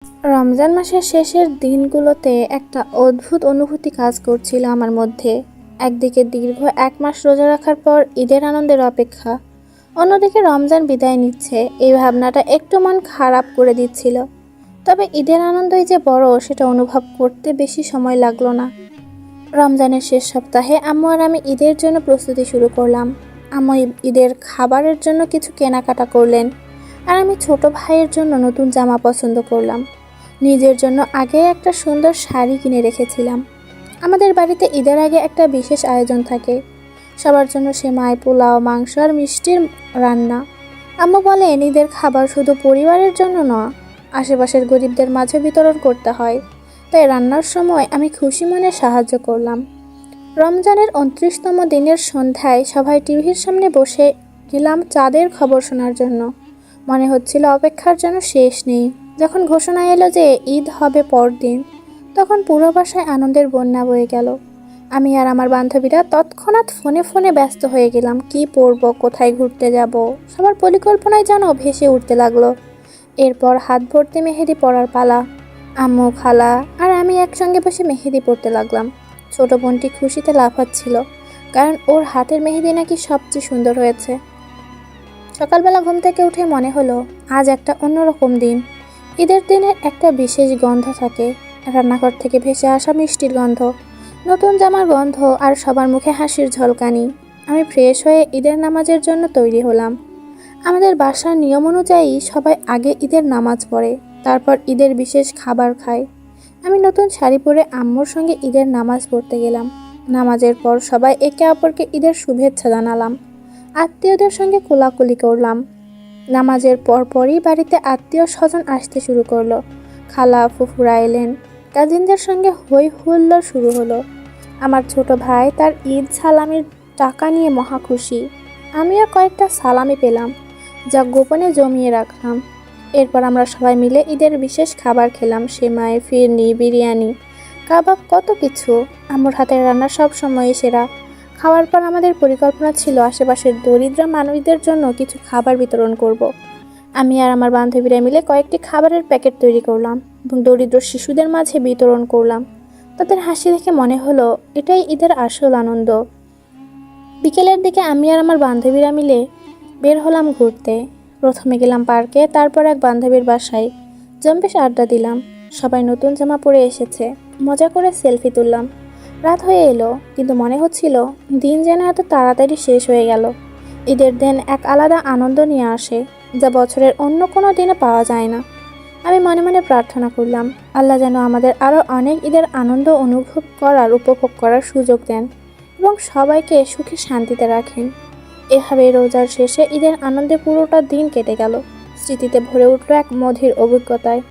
রমজান মাসের শেষের দিনগুলোতে একটা অদ্ভুত অনুভূতি কাজ করছিল আমার মধ্যে। একদিকে দীর্ঘ 1 মাস রোজা রাখার পর ঈদের আনন্দের অপেক্ষা, অন্যদিকে রমজান বিদায় নিচ্ছে, এই ভাবনাটা একটু মন খারাপ করে দিচ্ছিল। তবে ঈদের আনন্দই যে বড় সেটা অনুভব করতে বেশি সময় লাগলো না। রমজানের শেষ সপ্তাহে আম্মু আর আমি ঈদের জন্য প্রস্তুতি শুরু করলাম। আম্মু ঈদের খাবারের জন্য কিছু কেনাকাটা করলেন, আর আমি ছোট ভাইয়ের জন্য নতুন জামা পছন্দ করলাম। নিজের জন্য আগে একটা সুন্দর শাড়ি কিনে রেখেছিলাম। আমাদের বাড়িতে ঈদের আগে একটা বিশেষ আয়োজন থাকে, সবার জন্য সেমাই, পোলাও, মাংস আর মিষ্টির রান্না। আম্মু বলেন ঈদের খাবার শুধু পরিবারের জন্য নয়, আশেপাশের গরিবদের মাঝে বিতরণ করতে হয়। তাই রান্নার সময় আমি খুশি মনে সাহায্য করলাম। রমজানের 29তম দিনের সন্ধ্যায় সবাই টিভির সামনে বসে গেলাম চাঁদের খবর শোনার জন্য। মনে হচ্ছিল অপেক্ষার যেন শেষ নেই। যখন ঘোষণা এলো যে ঈদ হবে পরদিন, তখন পুরো বাসায় আনন্দের বন্যা বয়ে গেল। আমি আর আমার বান্ধবীরা তৎক্ষণাৎ ফোনে ফোনে ব্যস্ত হয়ে গেলাম। কি পরব, কোথায় ঘুরতে যাব, সবার পরিকল্পনায় যেন ভেসে উঠতে লাগলো। এরপর হাত ভর্তি মেহেদি পরার পালা। আম্মু, খালা আর আমি একসঙ্গে বসে মেহেদি পরতে লাগলাম। ছোট বোনটি খুশিতে লাফাচ্ছিল, কারণ ওর হাতের মেহেদি নাকি সবচেয়ে সুন্দর হয়েছে। সকালবেলা ঘুম থেকে উঠে মনে হলো আজ একটা অন্যরকম দিন। ঈদের দিনের একটা বিশেষ গন্ধ থাকে, রান্নাঘর থেকে ভেসে আসা মিষ্টির গন্ধ, নতুন জামার গন্ধ আর সবার মুখে হাসির ঝলকানি। আমি ফ্রেশ হয়ে ঈদের নামাজের জন্য তৈরি হলাম। আমাদের বাসার নিয়ম অনুযায়ী সবাই আগে ঈদের নামাজ পড়ে, তারপর ঈদের বিশেষ খাবার খায়। আমি নতুন শাড়ি পরে আম্মুর সঙ্গে ঈদের নামাজ পড়তে গেলাম। নামাজের পর সবাই একে অপরকে ঈদের শুভেচ্ছা জানালাম। আত্মীয়দের সঙ্গে কোলাকুলি করলাম। নামাজের পরপরই বাড়িতে আত্মীয় স্বজন আসতে শুরু করলো। খালা, ফুফুরা এলেন, কাজিনদের সঙ্গে হই হুল্লোড় শুরু হলো। আমার ছোট ভাই তার ঈদ সালামির টাকা নিয়ে মহা খুশি। আমিও কয়েকটা সালামি পেলাম, যা গোপনে জমিয়ে রাখলাম। এরপর আমরা সবাই মিলে ঈদের বিশেষ খাবার খেলাম, সেমাই, ফিরনি, বিরিয়ানি, কাবাব, কত কিছু। আম্মুর হাতের রান্না সব সময়ই সেরা। খাওয়ার পর আমাদের পরিকল্পনা ছিল আশেপাশের দরিদ্র মানুষদের জন্য কিছু খাবার বিতরণ করব। আমি আর আমার বান্ধবীরা মিলে কয়েকটি খাবারের প্যাকেট তৈরি করলাম এবং দরিদ্র শিশুদের মাঝে বিতরণ করলাম। তাদের হাসি দেখে মনে হলো এটাই ঈদের আসল আনন্দ। বিকেলের দিকে আমি আর আমার বান্ধবীরা মিলে বের হলাম ঘুরতে। প্রথমে গেলাম পার্কে, তারপর এক বান্ধবীর বাসায়। জম্পেশ আড্ডা দিলাম। সবাই নতুন জামা পরে এসেছে, মজা করে সেলফি তুললাম। রাত হয়ে এলো, কিন্তু মনে হচ্ছিল দিন যেন এত তাড়াতাড়ি শেষ হয়ে গেল। ঈদের দিন এক আলাদা আনন্দ নিয়ে আসে, যা বছরের অন্য কোনো দিনে পাওয়া যায় না। আমি মনে মনে প্রার্থনা করলাম, আল্লাহ যেন আমাদের আরও অনেক ঈদের আনন্দ উপভোগ করার সুযোগ দেন এবং সবাইকে সুখে শান্তিতে রাখেন। এভাবে রোজার শেষে ঈদের আনন্দে পুরোটা দিন কেটে গেল, স্মৃতিতে ভরে উঠল এক মধুর অভিজ্ঞতায়।